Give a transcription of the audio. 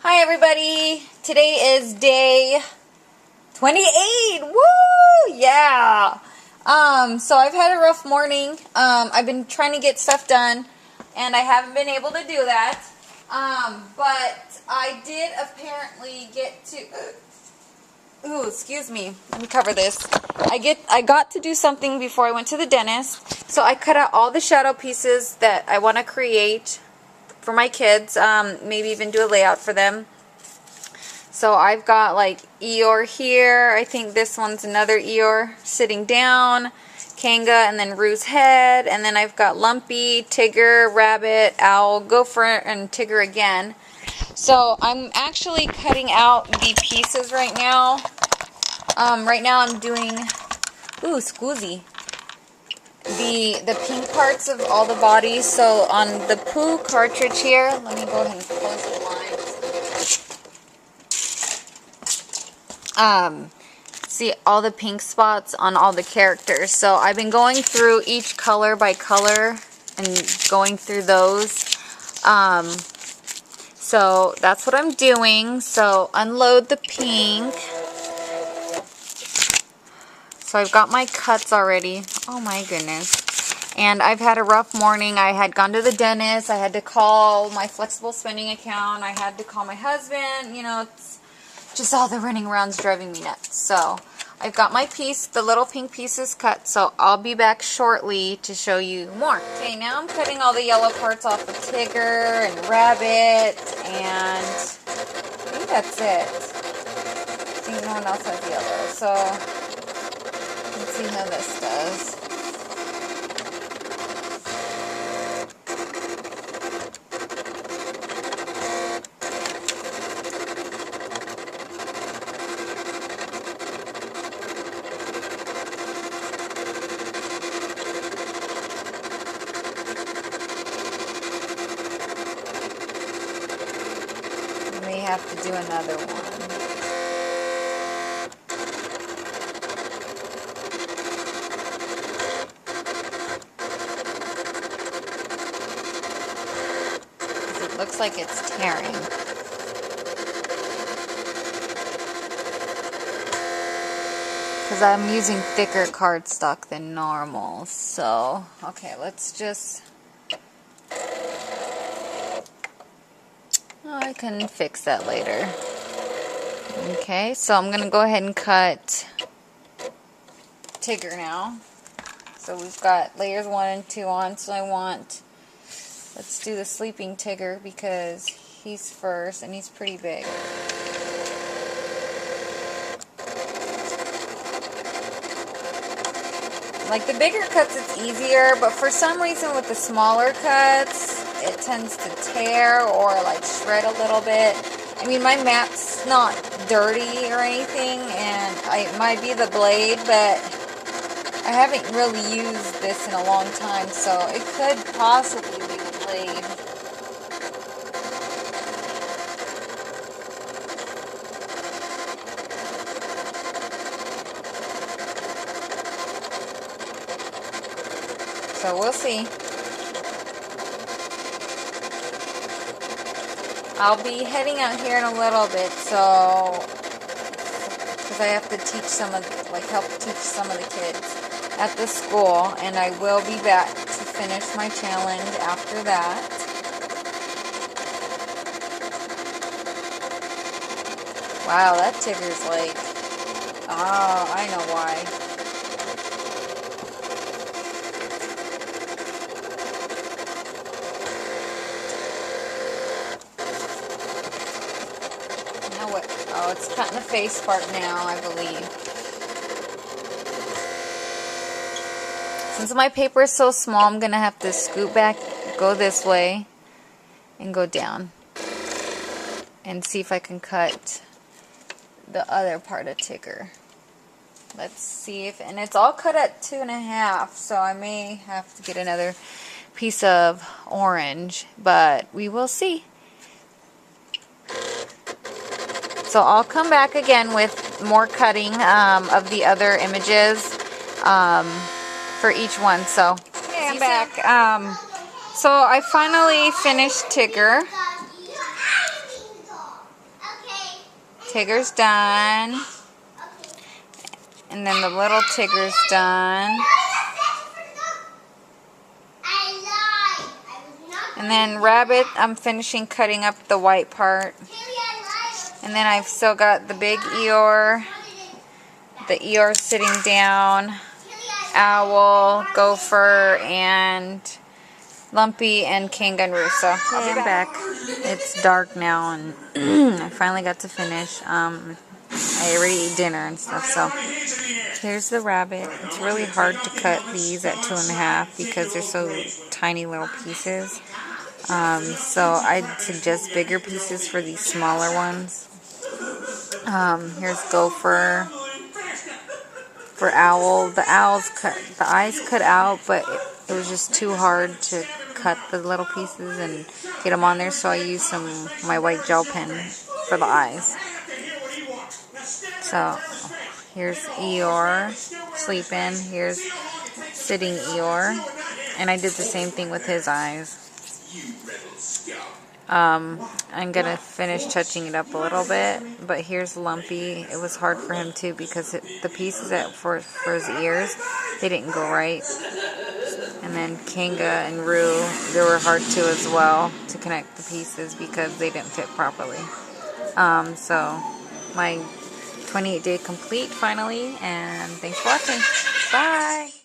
Hi everybody, today is day 28, woo, yeah. So I've had a rough morning. I've been trying to get stuff done, and I haven't been able to do that. But I did apparently get to, ooh, excuse me, let me cover this. I got to do something before I went to the dentist, so I cut out all the shadow pieces that I want to create for my kids, maybe even do a layout for them. So I've got like Eeyore here. I think this one's another Eeyore sitting down, Kanga, and then Rue's head. And then I've got Lumpy, Tigger, Rabbit, Owl, Gopher, and Tigger again. So I'm actually cutting out the pieces right now. Right now I'm doing, ooh, Squoozy, the pink parts of all the bodies. So on the Pooh cartridge here, let me go ahead and close the lines. See all the pink spots on all the characters. So I've been going through each color by color and going through those. So that's what I'm doing. So unload the pink. So I've got my cuts already. Oh my goodness. And I've had a rough morning. I had gone to the dentist. I had to call my flexible spending account. I had to call my husband. You know, it's just all the running around's driving me nuts. So I've got my piece, the little pink pieces cut. So I'll be back shortly to show you more. Okay, now I'm cutting all the yellow parts off of Tigger and Rabbit. And I think that's it. I think no one else has yellow. So let's see how this does. We may have to do another one. Looks like it's tearing. Because I'm using thicker cardstock than normal. So, okay, let's just... Oh, I can fix that later. Okay, so I'm going to go ahead and cut Tigger now. So we've got layers 1 and 2 on, so I want... Let's do the sleeping Tigger because he's first and he's pretty big. Like the bigger cuts it's easier, but for some reason with the smaller cuts it tends to tear or like shred a little bit. I mean, my map's not dirty or anything, and it might be the blade, but I haven't really used this in a long time, so it could possibly be the blade. So we'll see. I'll be heading out here in a little bit, so because I have to teach some of, help teach some of the kids at the school, and I will be back to finish my challenge after that. Wow, that Tigger's like, oh, I know why. Oh, it's cutting the face part now, I believe. Since my paper is so small, I'm going to have to scoot back, go this way, and go down. And see if I can cut the other part of Tigger. Let's see if, and it's all cut at 2.5, so I may have to get another piece of orange, but we will see. So I'll come back again with more cutting of the other images for each one. So okay, I'm back. So I finally finished Tigger. Tigger's done. And then the little Tigger's done. And then Rabbit, I'm finishing cutting up the white part. And then I've still got the big Eeyore. The Eeyore sitting down. Owl, Gopher, and Lumpy, and King and Russo. I'll be back. It's dark now, and I finally got to finish. I already ate dinner and stuff, so here's the Rabbit. It's really hard to cut these at 2.5 because they're so tiny little pieces. So I'd suggest bigger pieces for these smaller ones. Here's Gopher. For Owl, the eyes cut out, but it was just too hard to cut the little pieces and get them on there, so I used my white gel pen for the eyes. So here's Eeyore sleeping. Here's sitting Eeyore, and I did the same thing with his eyes. I'm gonna finish touching it up a little bit, but here's Lumpy. It was hard for him too because the pieces for his ears, they didn't go right. And then Kanga and Roo, they were hard too as well to connect the pieces because they didn't fit properly. So my 28-day complete finally, and thanks for watching. Bye!